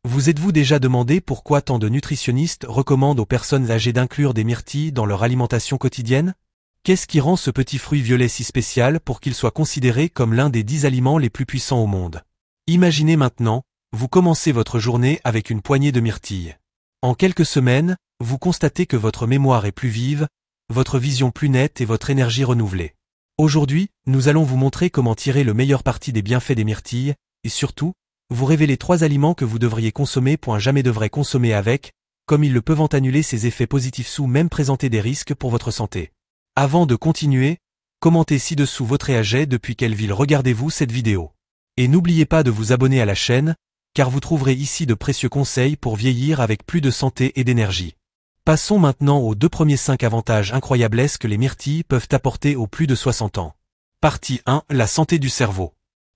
Vous êtes-vous déjà demandé pourquoi tant de nutritionnistes recommandent aux personnes âgées d'inclure des myrtilles dans leur alimentation quotidienne? Qu'est-ce qui rend ce petit fruit violet si spécial pour qu'il soit considéré comme l'un des 10 aliments les plus puissants au monde? Imaginez maintenant, vous commencez votre journée avec une poignée de myrtilles. En quelques semaines, vous constatez que votre mémoire est plus vive, votre vision plus nette et votre énergie renouvelée. Aujourd'hui, nous allons vous montrer comment tirer le meilleur parti des bienfaits des myrtilles, et surtout, vous révéler 3 aliments que vous devriez consommer jamais devrait consommer avec, comme ils le peuvent annuler ces effets positifs sous même présenter des risques pour votre santé. Avant de continuer, commentez ci-dessous votre âge, depuis quelle ville regardez-vous cette vidéo. Et n'oubliez pas de vous abonner à la chaîne, car vous trouverez ici de précieux conseils pour vieillir avec plus de santé et d'énergie. Passons maintenant aux 2 premiers 5 avantages incroyables que les myrtilles peuvent apporter aux plus de 60 ans. Partie 1. La santé du cerveau.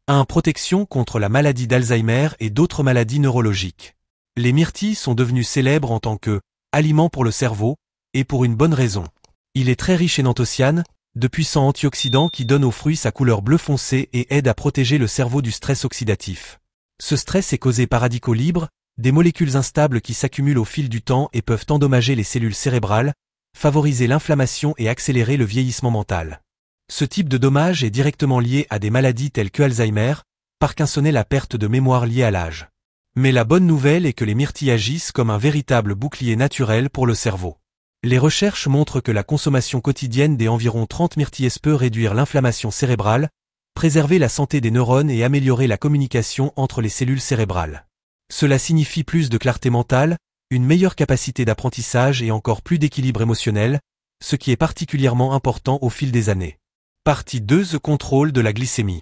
1. Protection contre la maladie d'Alzheimer et d'autres maladies neurologiques. Les myrtilles sont devenues célèbres en tant que aliment pour le cerveau, et pour une bonne raison. Il est très riche en anthocyanes, de puissants antioxydants qui donnent aux fruits sa couleur bleu foncé et aident à protéger le cerveau du stress oxydatif. Ce stress est causé par radicaux libres, des molécules instables qui s'accumulent au fil du temps et peuvent endommager les cellules cérébrales, favoriser l'inflammation et accélérer le vieillissement mental. Ce type de dommage est directement lié à des maladies telles que Alzheimer, Parkinson et la perte de mémoire liée à l'âge. Mais la bonne nouvelle est que les myrtilles agissent comme un véritable bouclier naturel pour le cerveau. Les recherches montrent que la consommation quotidienne d'environ 30 myrtilles peut réduire l'inflammation cérébrale, préserver la santé des neurones et améliorer la communication entre les cellules cérébrales. Cela signifie plus de clarté mentale, une meilleure capacité d'apprentissage et encore plus d'équilibre émotionnel, ce qui est particulièrement important au fil des années. Partie 2. The contrôle de la glycémie.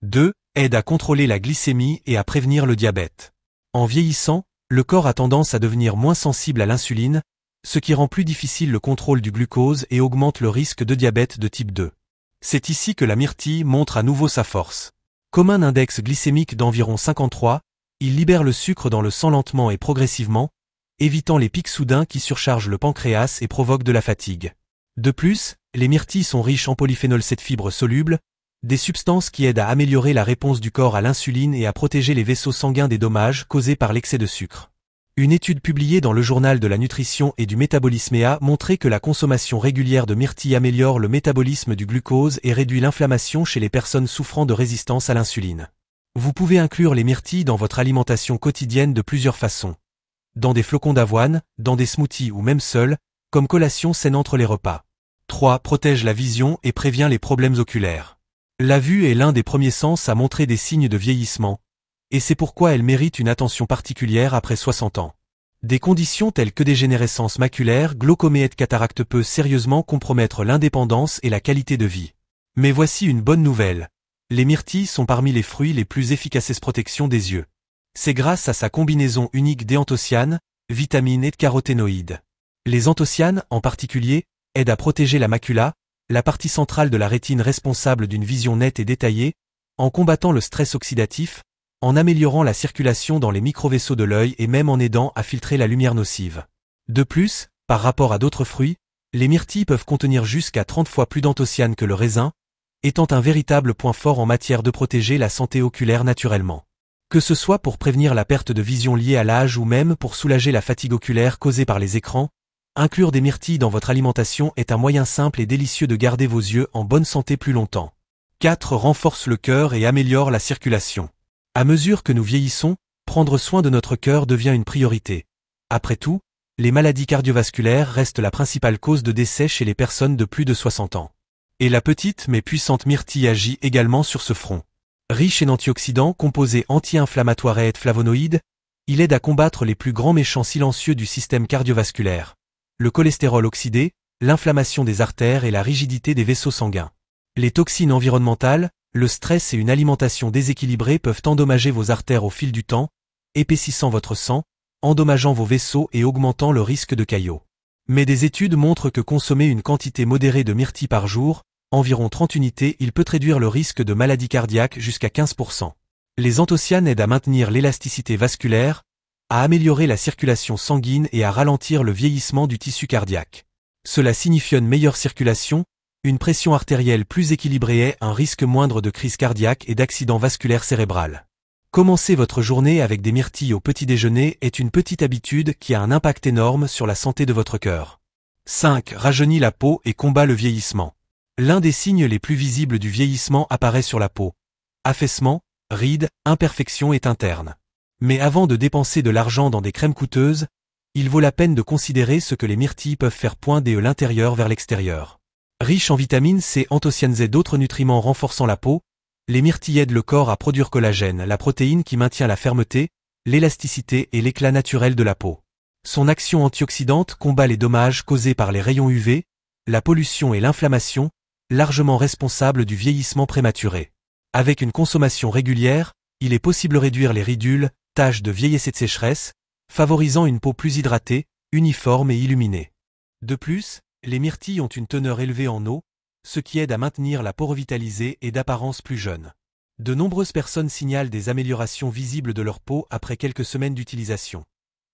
2. Aide à contrôler la glycémie et à prévenir le diabète. En vieillissant, le corps a tendance à devenir moins sensible à l'insuline, ce qui rend plus difficile le contrôle du glucose et augmente le risque de diabète de type 2. C'est ici que la myrtille montre à nouveau sa force. Comme un index glycémique d'environ 53, il libère le sucre dans le sang lentement et progressivement, évitant les pics soudains qui surchargent le pancréas et provoquent de la fatigue. De plus, les myrtilles sont riches en polyphénol 7 fibres solubles, des substances qui aident à améliorer la réponse du corps à l'insuline et à protéger les vaisseaux sanguins des dommages causés par l'excès de sucre. Une étude publiée dans le journal de la nutrition et du métabolisme a montré que la consommation régulière de myrtilles améliore le métabolisme du glucose et réduit l'inflammation chez les personnes souffrant de résistance à l'insuline. Vous pouvez inclure les myrtilles dans votre alimentation quotidienne de plusieurs façons. Dans des flocons d'avoine, dans des smoothies ou même seuls, comme collation saine entre les repas. 3. Protège la vision et prévient les problèmes oculaires. La vue est l'un des premiers sens à montrer des signes de vieillissement, et c'est pourquoi elle mérite une attention particulière après 60 ans. Des conditions telles que dégénérescence maculaire, glaucome et cataracte peuvent sérieusement compromettre l'indépendance et la qualité de vie. Mais voici une bonne nouvelle. Les myrtilles sont parmi les fruits les plus efficaces en protection des yeux. C'est grâce à sa combinaison unique d'anthocyanes, vitamines et de caroténoïdes. Les anthocyanes, en particulier, aident à protéger la macula, la partie centrale de la rétine responsable d'une vision nette et détaillée, en combattant le stress oxydatif, en améliorant la circulation dans les microvaisseaux de l'œil et même en aidant à filtrer la lumière nocive. De plus, par rapport à d'autres fruits, les myrtilles peuvent contenir jusqu'à 30 fois plus d'anthocyanes que le raisin, étant un véritable point fort en matière de protéger la santé oculaire naturellement. Que ce soit pour prévenir la perte de vision liée à l'âge ou même pour soulager la fatigue oculaire causée par les écrans, inclure des myrtilles dans votre alimentation est un moyen simple et délicieux de garder vos yeux en bonne santé plus longtemps. 4. Renforce le cœur et améliore la circulation. À mesure que nous vieillissons, prendre soin de notre cœur devient une priorité. Après tout, les maladies cardiovasculaires restent la principale cause de décès chez les personnes de plus de 60 ans. Et la petite mais puissante myrtille agit également sur ce front. Riche en antioxydants composés anti-inflammatoires et flavonoïdes, il aide à combattre les plus grands méchants silencieux du système cardiovasculaire. Le cholestérol oxydé, l'inflammation des artères et la rigidité des vaisseaux sanguins. Les toxines environnementales, le stress et une alimentation déséquilibrée peuvent endommager vos artères au fil du temps, épaississant votre sang, endommageant vos vaisseaux et augmentant le risque de caillots. Mais des études montrent que consommer une quantité modérée de myrtilles par jour, environ 30 unités, il peut réduire le risque de maladie cardiaque jusqu'à 15%. Les anthocyanes aident à maintenir l'élasticité vasculaire, à améliorer la circulation sanguine et à ralentir le vieillissement du tissu cardiaque. Cela signifie une meilleure circulation, une pression artérielle plus équilibrée et un risque moindre de crise cardiaque et d'accident vasculaire cérébral. Commencer votre journée avec des myrtilles au petit déjeuner est une petite habitude qui a un impact énorme sur la santé de votre cœur. 5. Rajeunit la peau et combat le vieillissement. L'un des signes les plus visibles du vieillissement apparaît sur la peau. Affaissement, rides, imperfections et internes. Mais avant de dépenser de l'argent dans des crèmes coûteuses, il vaut la peine de considérer ce que les myrtilles peuvent faire de l'intérieur vers l'extérieur. Riches en vitamines C, anthocyanes et d'autres nutriments renforçant la peau, les myrtilles aident le corps à produire collagène, la protéine qui maintient la fermeté, l'élasticité et l'éclat naturel de la peau. Son action antioxydante combat les dommages causés par les rayons UV, la pollution et l'inflammation, largement responsables du vieillissement prématuré. Avec une consommation régulière, il est possible de réduire les ridules, taches de vieillesse et de sécheresse, favorisant une peau plus hydratée, uniforme et illuminée. De plus, les myrtilles ont une teneur élevée en eau, ce qui aide à maintenir la peau revitalisée et d'apparence plus jeune. De nombreuses personnes signalent des améliorations visibles de leur peau après quelques semaines d'utilisation.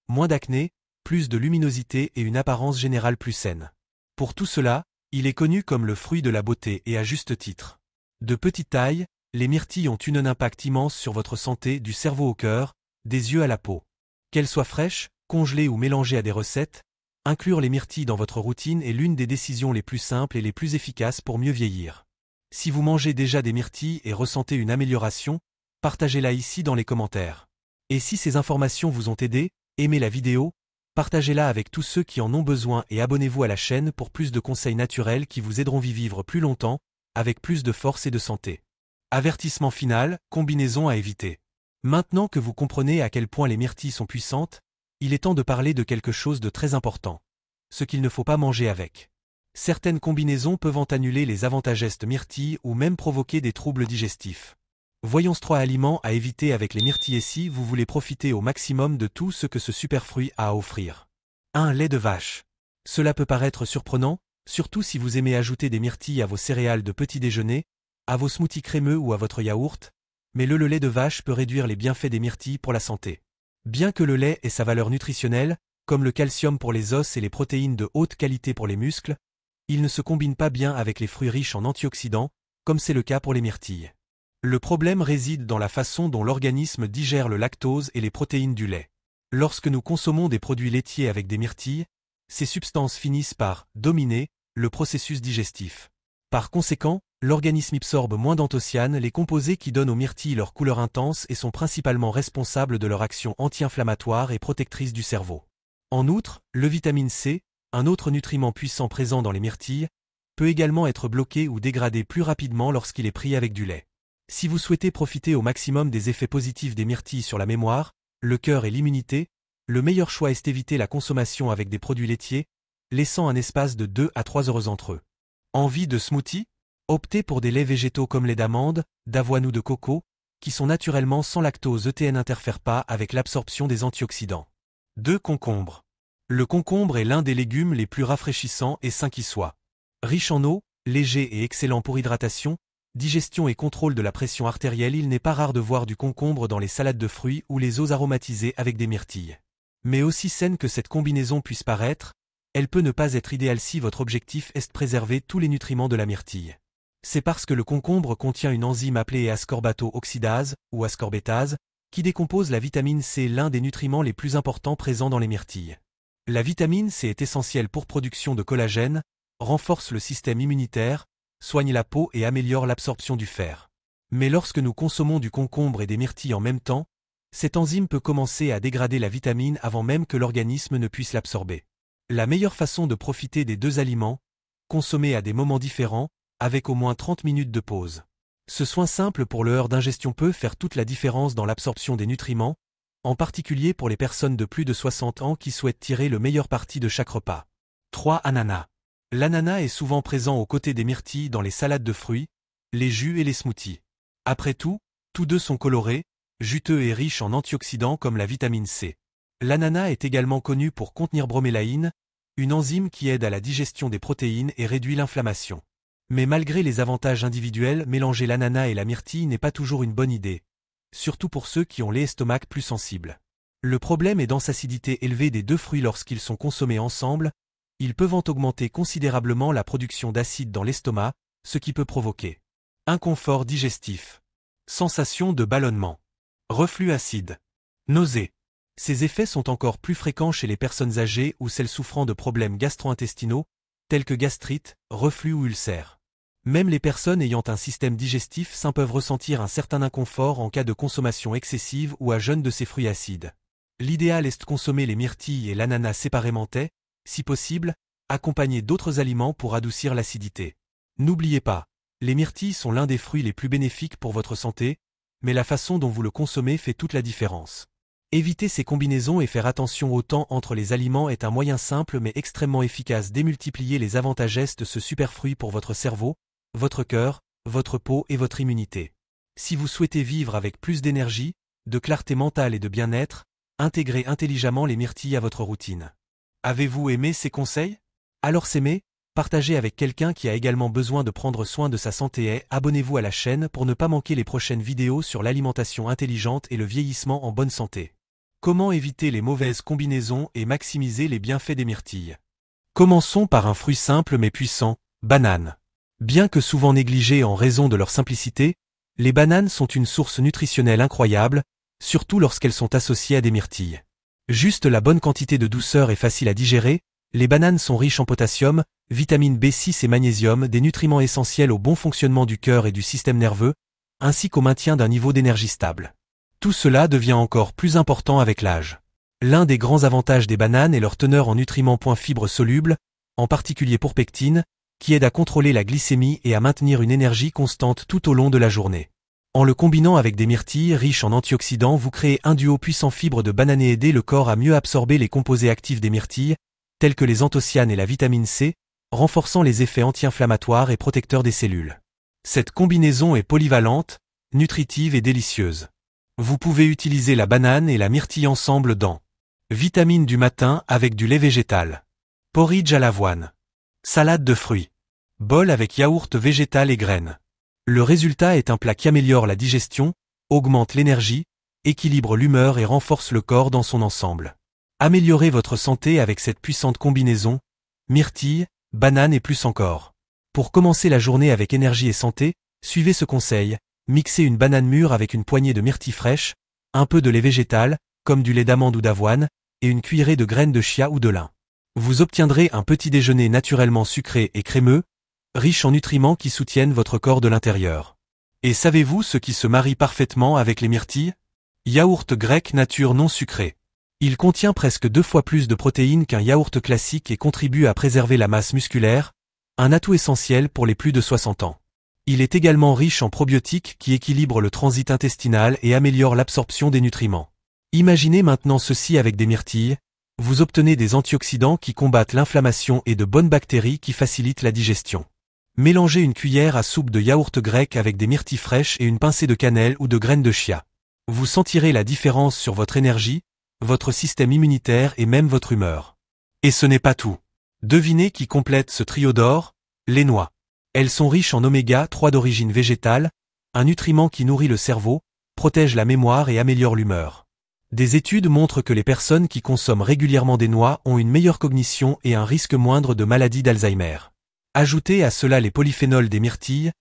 Moins d'acné, plus de luminosité et une apparence générale plus saine. Pour tout cela, il est connu comme le fruit de la beauté et à juste titre. De petite taille, les myrtilles ont un impact immense sur votre santé du cerveau au cœur, des yeux à la peau. Qu'elles soient fraîches, congelées ou mélangées à des recettes, inclure les myrtilles dans votre routine est l'une des décisions les plus simples et les plus efficaces pour mieux vieillir. Si vous mangez déjà des myrtilles et ressentez une amélioration, partagez-la ici dans les commentaires. Et si ces informations vous ont aidé, aimez la vidéo, partagez-la avec tous ceux qui en ont besoin et abonnez-vous à la chaîne pour plus de conseils naturels qui vous aideront à vivre plus longtemps, avec plus de force et de santé. Avertissement final, combinaison à éviter. Maintenant que vous comprenez à quel point les myrtilles sont puissantes, il est temps de parler de quelque chose de très important. Ce qu'il ne faut pas manger avec. Certaines combinaisons peuvent annuler les avantages myrtilles ou même provoquer des troubles digestifs. Voyons 3 aliments à éviter avec les myrtilles si vous voulez profiter au maximum de tout ce que ce superfruit a à offrir. 1. Lait de vache. Cela peut paraître surprenant, surtout si vous aimez ajouter des myrtilles à vos céréales de petit déjeuner, à vos smoothies crémeux ou à votre yaourt, mais le lait de vache peut réduire les bienfaits des myrtilles pour la santé. Bien que le lait ait sa valeur nutritionnelle, comme le calcium pour les os et les protéines de haute qualité pour les muscles, il ne se combine pas bien avec les fruits riches en antioxydants, comme c'est le cas pour les myrtilles. Le problème réside dans la façon dont l'organisme digère le lactose et les protéines du lait. Lorsque nous consommons des produits laitiers avec des myrtilles, ces substances finissent par dominer le processus digestif. Par conséquent, l'organisme absorbe moins d'anthocyanes, les composés qui donnent aux myrtilles leur couleur intense et sont principalement responsables de leur action anti-inflammatoire et protectrice du cerveau. En outre, le vitamine C, un autre nutriment puissant présent dans les myrtilles, peut également être bloqué ou dégradé plus rapidement lorsqu'il est pris avec du lait. Si vous souhaitez profiter au maximum des effets positifs des myrtilles sur la mémoire, le cœur et l'immunité, le meilleur choix est d'éviter la consommation avec des produits laitiers, laissant un espace de 2 à 3 heures entre eux. Envie de smoothie? Optez pour des laits végétaux comme lait d'amande, d'avoine ou de coco, qui sont naturellement sans lactose et n'interfèrent pas avec l'absorption des antioxydants. 2. Concombre. Le concombre est l'un des légumes les plus rafraîchissants et sains qui soient. Riche en eau, léger et excellent pour hydratation, digestion et contrôle de la pression artérielle, il n'est pas rare de voir du concombre dans les salades de fruits ou les eaux aromatisées avec des myrtilles. Mais aussi saine que cette combinaison puisse paraître, elle peut ne pas être idéale si votre objectif est de préserver tous les nutriments de la myrtille. C'est parce que le concombre contient une enzyme appelée ascorbato-oxydase ou ascorbétase, qui décompose la vitamine C, l'un des nutriments les plus importants présents dans les myrtilles. La vitamine C est essentielle pour production de collagène, renforce le système immunitaire, soigne la peau et améliore l'absorption du fer. Mais lorsque nous consommons du concombre et des myrtilles en même temps, cette enzyme peut commencer à dégrader la vitamine avant même que l'organisme ne puisse l'absorber. La meilleure façon de profiter des 2 aliments, consommer à des moments différents, avec au moins 30 minutes de pause. Ce soin simple pour l'heure d'ingestion peut faire toute la différence dans l'absorption des nutriments, en particulier pour les personnes de plus de 60 ans qui souhaitent tirer le meilleur parti de chaque repas. 3. Ananas. L'ananas est souvent présent aux côtés des myrtilles dans les salades de fruits, les jus et les smoothies. Après tout, tous deux sont colorés, juteux et riches en antioxydants comme la vitamine C. L'ananas est également connu pour contenir bromélaïne, une enzyme qui aide à la digestion des protéines et réduit l'inflammation. Mais malgré les avantages individuels, mélanger l'ananas et la myrtille n'est pas toujours une bonne idée, surtout pour ceux qui ont l'estomac plus sensible. Le problème est dans l'acidité élevée des 2 fruits lorsqu'ils sont consommés ensemble, ils peuvent augmenter considérablement la production d'acide dans l'estomac, ce qui peut provoquer inconfort digestif, sensation de ballonnement. Reflux acide. Nausées. Ces effets sont encore plus fréquents chez les personnes âgées ou celles souffrant de problèmes gastro-intestinaux, tels que gastrite, reflux ou ulcères. Même les personnes ayant un système digestif sain peuvent ressentir un certain inconfort en cas de consommation excessive ou à jeûne de ces fruits acides. L'idéal est de consommer les myrtilles et l'ananas séparément, si possible, accompagnés d'autres aliments pour adoucir l'acidité. N'oubliez pas, les myrtilles sont l'un des fruits les plus bénéfiques pour votre santé, mais la façon dont vous le consommez fait toute la différence. Éviter ces combinaisons et faire attention au temps entre les aliments est un moyen simple mais extrêmement efficace de démultiplier les avantages de ce superfruit pour votre cerveau, votre cœur, votre peau et votre immunité. Si vous souhaitez vivre avec plus d'énergie, de clarté mentale et de bien-être, intégrez intelligemment les myrtilles à votre routine. Avez-vous aimé ces conseils? Alors s'aimer, partagez avec quelqu'un qui a également besoin de prendre soin de sa santé et abonnez-vous à la chaîne pour ne pas manquer les prochaines vidéos sur l'alimentation intelligente et le vieillissement en bonne santé. Comment éviter les mauvaises combinaisons et maximiser les bienfaits des myrtilles? Commençons par un fruit simple mais puissant, banane. Bien que souvent négligées en raison de leur simplicité, les bananes sont une source nutritionnelle incroyable, surtout lorsqu'elles sont associées à des myrtilles. Juste la bonne quantité de douceur et facile à digérer, les bananes sont riches en potassium, vitamine B6 et magnésium, des nutriments essentiels au bon fonctionnement du cœur et du système nerveux, ainsi qu'au maintien d'un niveau d'énergie stable. Tout cela devient encore plus important avec l'âge. L'un des grands avantages des bananes est leur teneur en nutriments fibres solubles, en particulier pour pectine, qui aide à contrôler la glycémie et à maintenir une énergie constante tout au long de la journée. En le combinant avec des myrtilles riches en antioxydants, vous créez un duo puissant. Fibres de banane et aider le corps à mieux absorber les composés actifs des myrtilles, tels que les anthocyanes et la vitamine C, renforçant les effets anti-inflammatoires et protecteurs des cellules. Cette combinaison est polyvalente, nutritive et délicieuse. Vous pouvez utiliser la banane et la myrtille ensemble dans vitamines du matin avec du lait végétal, porridge à l'avoine, salade de fruits, bol avec yaourt végétal et graines. Le résultat est un plat qui améliore la digestion, augmente l'énergie, équilibre l'humeur et renforce le corps dans son ensemble. Améliorez votre santé avec cette puissante combinaison, myrtille, banane et plus encore. Pour commencer la journée avec énergie et santé, suivez ce conseil, mixez une banane mûre avec une poignée de myrtille fraîche, un peu de lait végétal, comme du lait d'amande ou d'avoine, et une cuillerée de graines de chia ou de lin. Vous obtiendrez un petit déjeuner naturellement sucré et crémeux, riche en nutriments qui soutiennent votre corps de l'intérieur. Et savez-vous ce qui se marie parfaitement avec les myrtilles? Yaourt grec nature non sucré. Il contient presque 2 fois plus de protéines qu'un yaourt classique et contribue à préserver la masse musculaire, un atout essentiel pour les plus de 60 ans. Il est également riche en probiotiques qui équilibrent le transit intestinal et améliorent l'absorption des nutriments. Imaginez maintenant ceci avec des myrtilles, vous obtenez des antioxydants qui combattent l'inflammation et de bonnes bactéries qui facilitent la digestion. Mélangez une cuillère à soupe de yaourt grec avec des myrtilles fraîches et une pincée de cannelle ou de graines de chia. Vous sentirez la différence sur votre énergie, votre système immunitaire et même votre humeur. Et ce n'est pas tout. Devinez qui complète ce trio d'or? Les noix. Elles sont riches en oméga 3 d'origine végétale, un nutriment qui nourrit le cerveau, protège la mémoire et améliore l'humeur. Des études montrent que les personnes qui consomment régulièrement des noix ont une meilleure cognition et un risque moindre de maladie d'Alzheimer. Ajoutez à cela les polyphénols des myrtilles,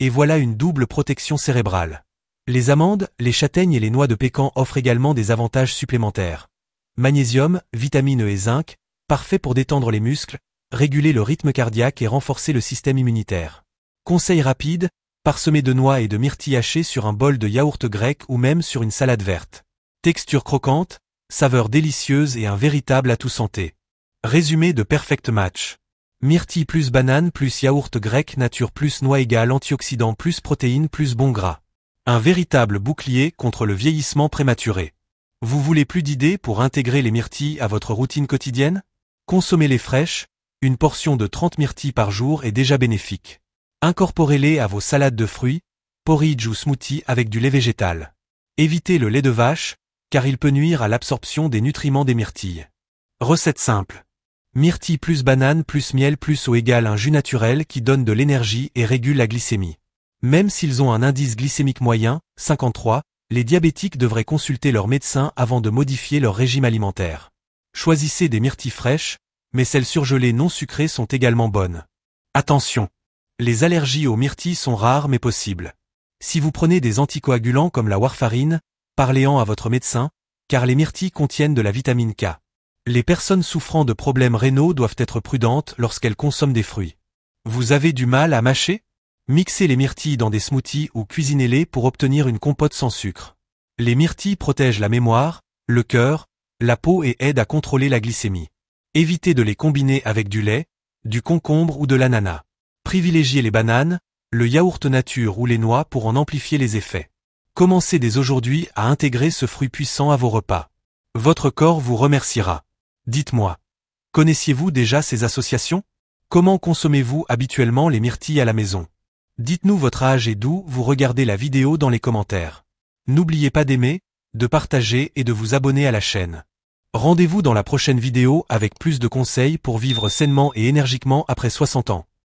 et voilà une double protection cérébrale. Les amandes, les châtaignes et les noix de pécan offrent également des avantages supplémentaires. Magnésium, vitamine E et zinc, parfait pour détendre les muscles, réguler le rythme cardiaque et renforcer le système immunitaire. Conseil rapide, parsemez de noix et de myrtilles hachées sur un bol de yaourt grec ou même sur une salade verte. Texture croquante, saveur délicieuse et un véritable atout santé. Résumé de Perfect Match. Myrtille plus banane plus yaourt grec nature plus noix égale antioxydants plus protéines plus bon gras. Un véritable bouclier contre le vieillissement prématuré. Vous voulez plus d'idées pour intégrer les myrtilles à votre routine quotidienne? Consommez-les fraîches, une portion de 30 myrtilles par jour est déjà bénéfique. Incorporez-les à vos salades de fruits, porridge ou smoothie avec du lait végétal. Évitez le lait de vache, car il peut nuire à l'absorption des nutriments des myrtilles. Recette simple. Myrtille plus banane plus miel plus eau égale un jus naturel qui donne de l'énergie et régule la glycémie. Même s'ils ont un indice glycémique moyen, 53, les diabétiques devraient consulter leur médecin avant de modifier leur régime alimentaire. Choisissez des myrtilles fraîches, mais celles surgelées non sucrées sont également bonnes. Attention! Les allergies aux myrtilles sont rares mais possibles. Si vous prenez des anticoagulants comme la warfarine, Parlez-en à votre médecin, car les myrtilles contiennent de la vitamine K. Les personnes souffrant de problèmes rénaux doivent être prudentes lorsqu'elles consomment des fruits. Vous avez du mal à mâcher? Mixez les myrtilles dans des smoothies ou cuisinez-les pour obtenir une compote sans sucre. Les myrtilles protègent la mémoire, le cœur, la peau et aident à contrôler la glycémie. Évitez de les combiner avec du lait, du concombre ou de l'ananas. Privilégiez les bananes, le yaourt nature ou les noix pour en amplifier les effets. Commencez dès aujourd'hui à intégrer ce fruit puissant à vos repas. Votre corps vous remerciera. Dites-moi, connaissiez-vous déjà ces associations? Comment consommez-vous habituellement les myrtilles à la maison? Dites-nous votre âge et d'où vous regardez la vidéo dans les commentaires. N'oubliez pas d'aimer, de partager et de vous abonner à la chaîne. Rendez-vous dans la prochaine vidéo avec plus de conseils pour vivre sainement et énergiquement après 60 ans.